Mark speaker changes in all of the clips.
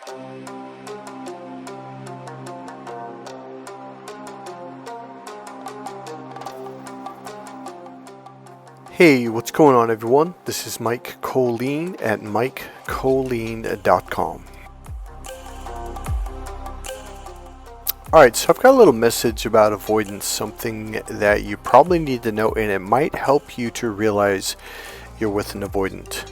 Speaker 1: Hey, what's going on, everyone? This is Mike Colleen at MikeColleen.com. Alright, so I've got a little message about avoidance, something that you probably need to know, and it might help you to realize you're with an avoidant.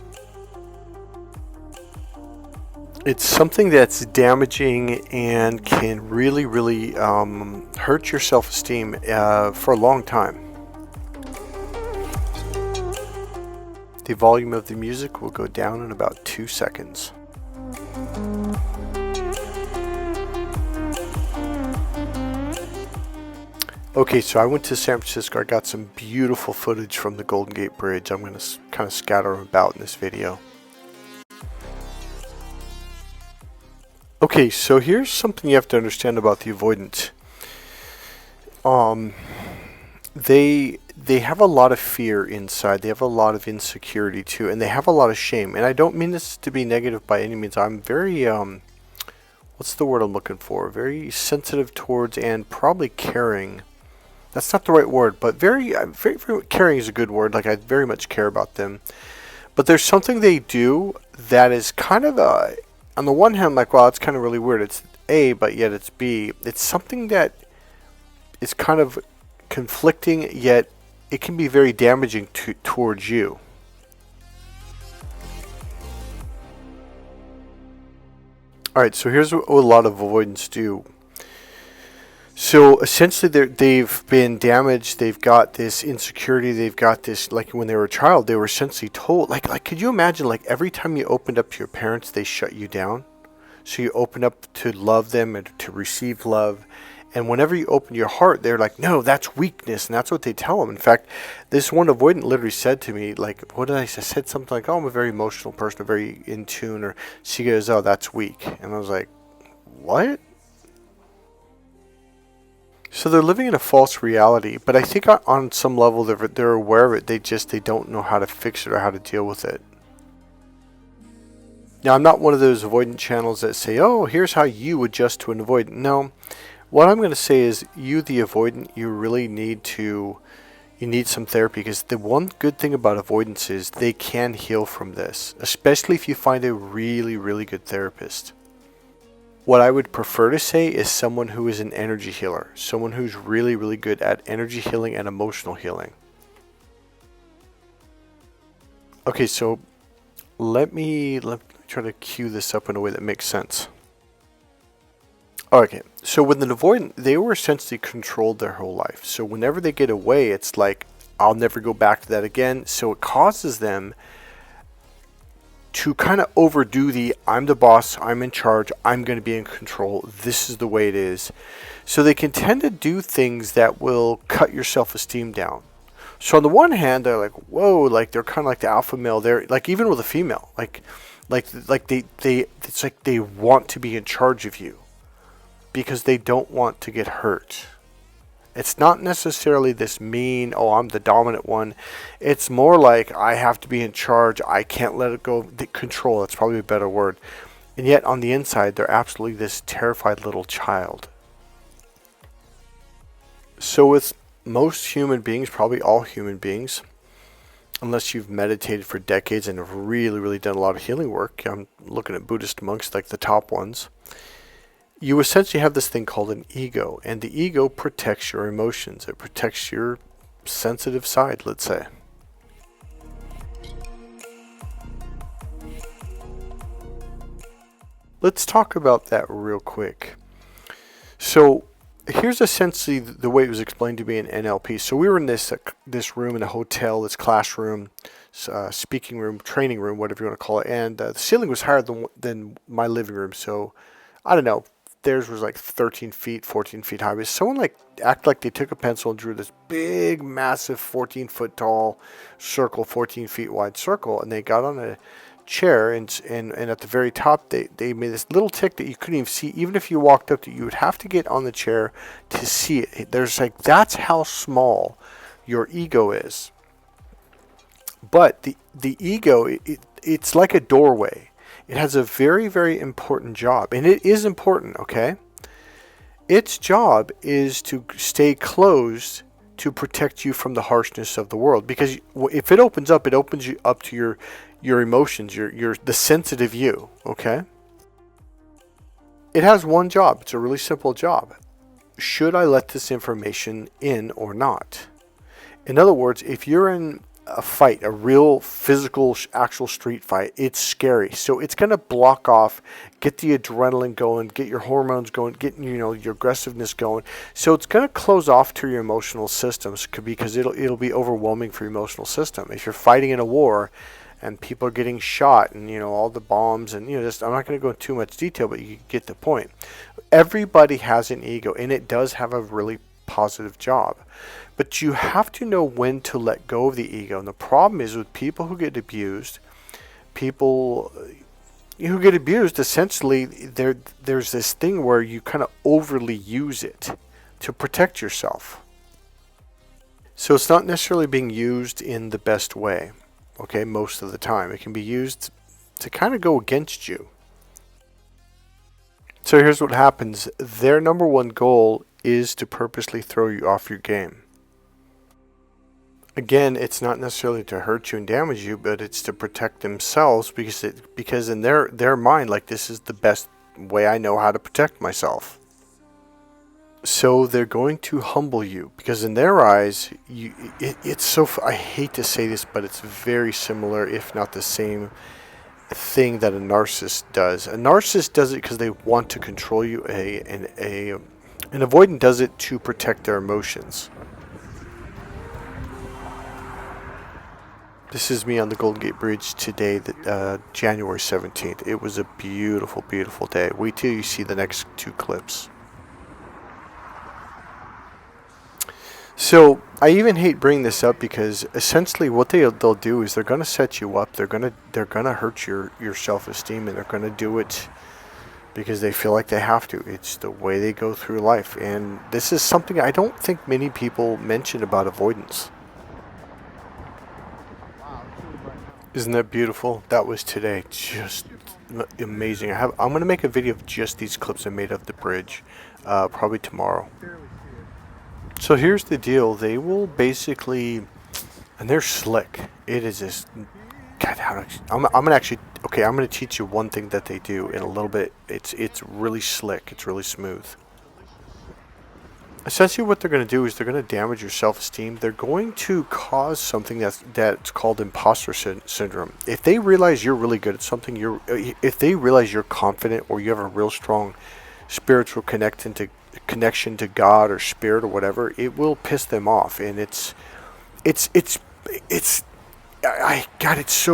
Speaker 1: It's something that's damaging and can really hurt your self-esteem for a long time. The volume of the music will go down in about 2 seconds. Okay, so I went to San Francisco. I got some beautiful footage from the Golden Gate Bridge. I'm going to kind of scatter about in this video. Okay, so here's something you have to understand about the avoidant. They have a lot of fear inside. They have a lot of insecurity too, and they have a lot of shame. And I don't mean this to be negative by any means. I'm very what's the word I'm looking for? Very sensitive towards and probably caring. That's not the right word, but very caring is a good word. Like, I very much care about them. But there's something they do that is kind of on the one hand, like, wow, it's kind of really weird. It's A, but yet it's B. It's something that is kind of conflicting, yet it can be very damaging towards you. Alright, so here's what a lot of avoidants do. So essentially they've been damaged, they've got this insecurity, they've got this, like when they were a child, they were essentially told, like could you imagine, like every time you opened up to your parents, they shut you down? So you open up to love them and to receive love. And whenever you open your heart, they're like, no, that's weakness. And that's what they tell them. In fact, this one avoidant literally said to me, like, what did I say? I said something like, oh, I'm a very emotional person, very in tune. Or she goes, oh, that's weak. And I was like, what? So they're living in a false reality. But I think on some level, they're aware of it. They don't know how to fix it or how to deal with it. Now, I'm not one of those avoidant channels that say, oh, here's how you adjust to an avoidant. No. What I'm going to say is, you, the avoidant, you really need some therapy, because the one good thing about avoidance is they can heal from this, especially if you find a really good therapist. What I would prefer to say is someone who is an energy healer, someone who's really good at energy healing and emotional healing. Okay, so let me try to cue this up in a way that makes sense. Okay, so with an avoidant, they were essentially controlled their whole life. So whenever they get away, it's like, I'll never go back to that again. So it causes them to kind of overdo I'm the boss, I'm in charge, I'm going to be in control, this is the way it is. So they can tend to do things that will cut your self-esteem down. So on the one hand, they're like, whoa, like they're kind of like the alpha male. They're like, even with a female, like they it's like they want to be in charge of you, because they don't want to get hurt. It's not necessarily this mean, oh, I'm the dominant one. It's more like, I have to be in charge. I can't let it go. Control, that's probably a better word. And yet on the inside, they're absolutely this terrified little child. So with most human beings, probably all human beings, unless you've meditated for decades and have really done a lot of healing work, I'm looking at Buddhist monks, like the top ones, you essentially have this thing called an ego, and the ego protects your emotions. It protects your sensitive side, let's say. Let's talk about that real quick. So here's essentially the way it was explained to me in NLP. So we were in this room in a hotel, this classroom, speaking room, training room, whatever you want to call it, and the ceiling was higher than my living room. So I don't know. Theirs was like 13 feet, 14 feet high. But someone acted like they took a pencil and drew this big, massive 14-foot tall circle, 14 feet wide circle, and they got on a chair, and at the very top they made this little tick that you couldn't even see. Even if you walked up to it, you would have to get on the chair to see it. There's like, that's how small your ego is. But the ego, it's like a doorway. It has a very, very important job, and it is important, okay? Its job is to stay closed to protect you from the harshness of the world. Because if it opens you up to your emotions, the sensitive you, okay? It has one job. It's a really simple job. Should I let this information in or not? In other words, if you're in a fight, a real physical, actual street fight, it's scary. So it's going to block off, get the adrenaline going, get your hormones going, get your aggressiveness going. So it's going to close off to your emotional systems because it'll be overwhelming for your emotional system. If you're fighting in a war and people are getting shot and all the bombs and just, I'm not going to go into too much detail, but you get the point. Everybody has an ego, and it does have a really positive job. But you have to know when to let go of the ego. And the problem is with people who get abused, essentially, there's this thing where you kind of overly use it to protect yourself. So it's not necessarily being used in the best way, okay, most of the time. It can be used to kind of go against you. So here's what happens. Their number one goal is to purposely throw you off your game. Again, it's not necessarily to hurt you and damage you, but it's to protect themselves because in their mind, like, this is the best way I know how to protect myself. So they're going to humble you because in their eyes, it's so, I hate to say this, but it's very similar, if not the same thing that a narcissist does. A narcissist does it because they want to control you. An avoidant does it to protect their emotions. This is me on the Golden Gate Bridge today, January 17th. It was a beautiful, beautiful day. Wait till you see the next two clips. So I even hate bringing this up because essentially what they'll do is they're going to set you up. They're going to hurt your self-esteem, and they're going to do it because they feel like they have to. It's the way they go through life. And this is something I don't think many people mention about avoidance. Isn't that beautiful? That was today. Just amazing. I'm going to make a video of just these clips I made of the bridge, probably tomorrow. So here's the deal. They will basically, and they're slick. It is just, God, I'm going to teach you one thing that they do in a little bit. It's really slick. It's really smooth. Essentially what they're going to do is they're going to damage your self-esteem. They're going to cause something that's called imposter syndrome. If they realize you're really good at something, if they realize you're confident or you have a real strong spiritual connection to God or spirit or whatever, it will piss them off. And it's so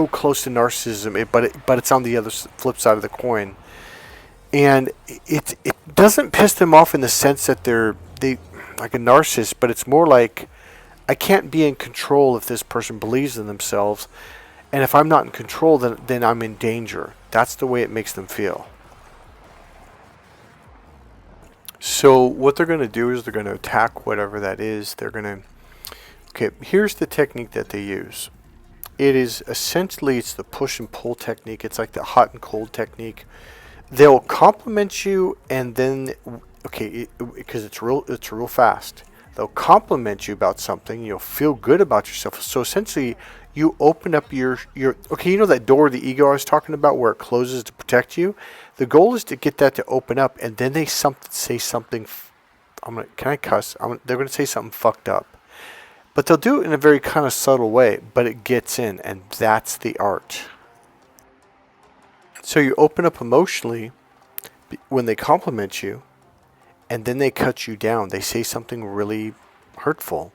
Speaker 1: close to narcissism, but it's on the other flip side of the coin. And it doesn't piss them off in the sense that they like a narcissist, but it's more like, I can't be in control if this person believes in themselves, and if I'm not in control, then I'm in danger. That's the way it makes them feel. So what they're going to do is they're going to attack whatever that is. Here's the technique that they use. It is essentially, it's the push and pull technique. It's like the hot and cold technique. They'll compliment you, and then because it's real fast. They'll compliment you about something. You'll feel good about yourself. So essentially, you open up your that door of the ego I was talking about, where it closes to protect you. The goal is to get that to open up, and then they say something. Can I cuss? They're gonna say something fucked up, but they'll do it in a very kind of subtle way. But it gets in, and that's the art. So you open up emotionally when they compliment you, and then they cut you down. They say something really hurtful,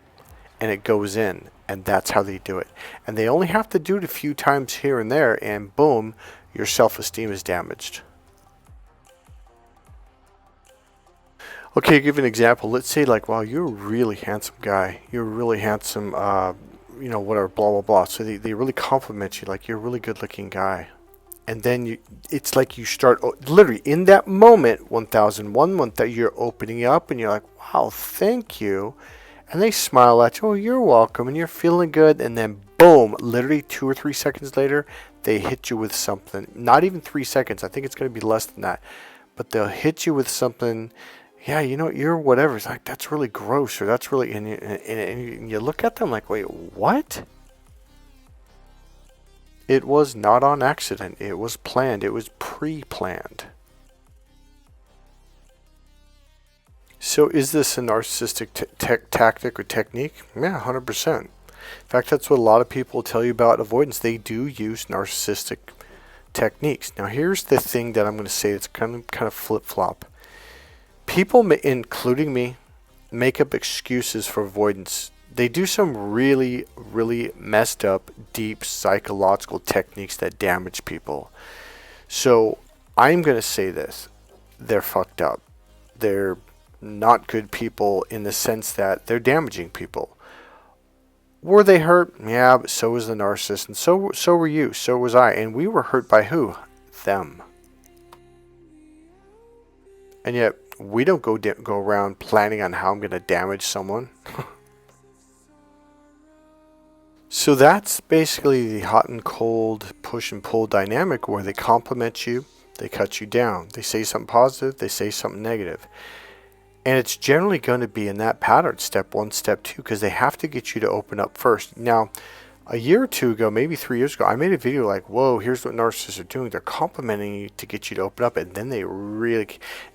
Speaker 1: and it goes in, and that's how they do it. And they only have to do it a few times here and there, and boom, your self-esteem is damaged. Okay, give an example. Let's say, like, wow, you're a really handsome guy. You're really handsome, whatever, blah, blah, blah. So they really compliment you, like, you're a really good-looking guy. And then it's like you start, literally, in that moment, 1001, you're opening up, and you're like, wow, thank you. And they smile at you, oh, you're welcome, and you're feeling good. And then, boom, literally 2 or 3 seconds later, they hit you with something. Not even 3 seconds. I think it's going to be less than that. But they'll hit you with something. Yeah, you know, you're whatever. It's like, that's really gross, or that's really, and you look at them like, wait, what? It was not on accident. It was planned. It was pre-planned. So is this a narcissistic tactic or technique? Yeah, 100%. In fact, that's what a lot of people tell you about avoidance. They do use narcissistic techniques. Now, here's the thing that I'm going to say that's kind of flip-flop. People, including me, make up excuses for avoidance. They do some really, really messed up, deep psychological techniques that damage people. So I'm going to say this. They're fucked up. They're not good people in the sense that they're damaging people. Were they hurt? Yeah, but so was the narcissist, and so were you, so was I, and we were hurt by who? Them. And yet we don't go around planning on how I'm going to damage someone. So that's basically the hot and cold push and pull dynamic, where they compliment you, they cut you down, they say something positive, they say something negative. And it's generally going to be in that pattern, step 1, step 2, because they have to get you to open up first. Now, a year or two ago, maybe 3 years ago, I made a video like, whoa, here's what narcissists are doing. They're complimenting you to get you to open up, and then they really...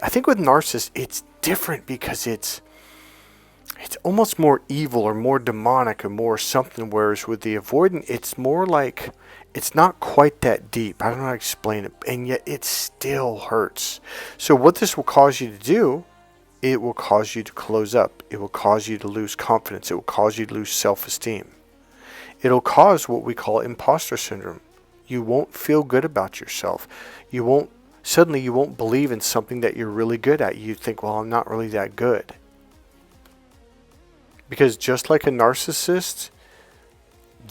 Speaker 1: I think with narcissists, it's different because it's almost more evil or more demonic or more something, whereas with the avoidant, it's more like... It's not quite that deep. I don't know how to explain it, and yet it still hurts. So what this will cause you to do, it will cause you to close up. It will cause you to lose confidence. It will cause you to lose self-esteem. It'll cause what we call imposter syndrome. You won't feel good about yourself. Suddenly you won't believe in something that you're really good at. You think, well, I'm not really that good. Because just like a narcissist,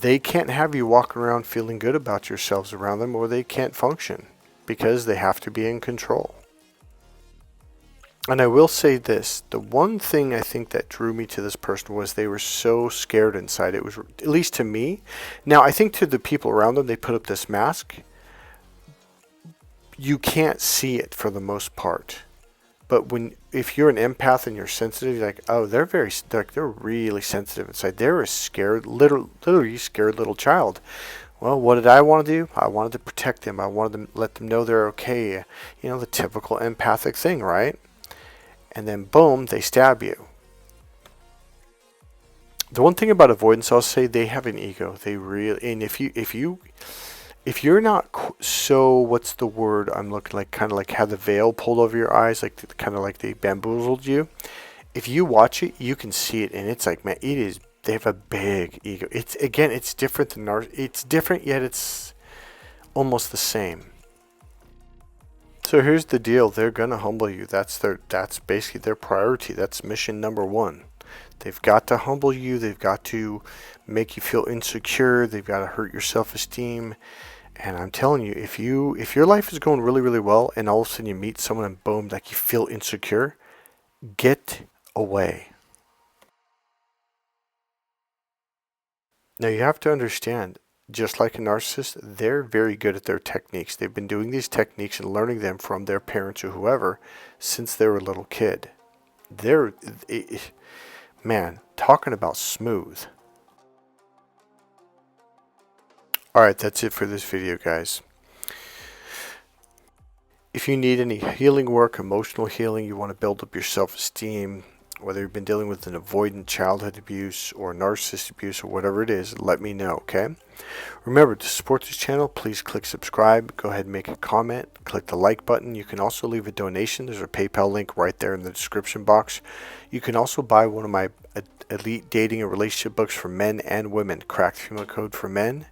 Speaker 1: they can't have you walking around feeling good about yourselves around them, or they can't function because they have to be in control. And I will say this, the one thing I think that drew me to this person was they were so scared inside. It was, at least to me. Now, I think to the people around them, they put up this mask. You can't see it for the most part. But if you're an empath and you're sensitive, you're like, oh, they're really sensitive inside. They're a scared, literally scared little child. Well, what did I want to do? I wanted to protect them. I wanted to let them know they're okay. You know, the typical empathic thing, right? And then boom, they stab you. The one thing about avoidance, I'll say, they have an ego. They really, and if you're not so, what's the word I'm looking like, kind of like have the veil pulled over your eyes, like kind of like they bamboozled you. If you watch it, you can see it, and it's like, man, it is. They have a big ego. It's different than it's different, yet it's almost the same. So here's the deal. They're going to humble you. That's basically their priority. That's mission number 1. They've got to humble you. They've got to make you feel insecure. They've got to hurt your self-esteem. And I'm telling you, if your life is going really, really well, and all of a sudden you meet someone and boom, like you feel insecure, get away. Now you have to understand, just like a narcissist, they're very good at their techniques. They've been doing these techniques and learning them from their parents or whoever since they were a little kid. Man, talking about smooth. Alright, that's it for this video, guys. If you need any healing work, emotional healing, you want to build up your self-esteem, whether you've been dealing with an avoidant childhood abuse or narcissist abuse or whatever it is, let me know, okay? Remember, to support this channel, please click subscribe. Go ahead and make a comment. Click the like button. You can also leave a donation. There's a PayPal link right there in the description box. You can also buy one of my elite dating and relationship books for men and women. Cracked Female Code for men.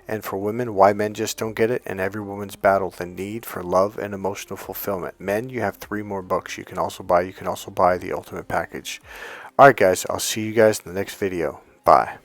Speaker 1: And for women, Why Men Just Don't Get It, and Every Woman's Battle, The Need for Love and Emotional Fulfillment. Men, you have 3 more books you can also buy. You can also buy the Ultimate Package. Alright guys, I'll see you guys in the next video. Bye.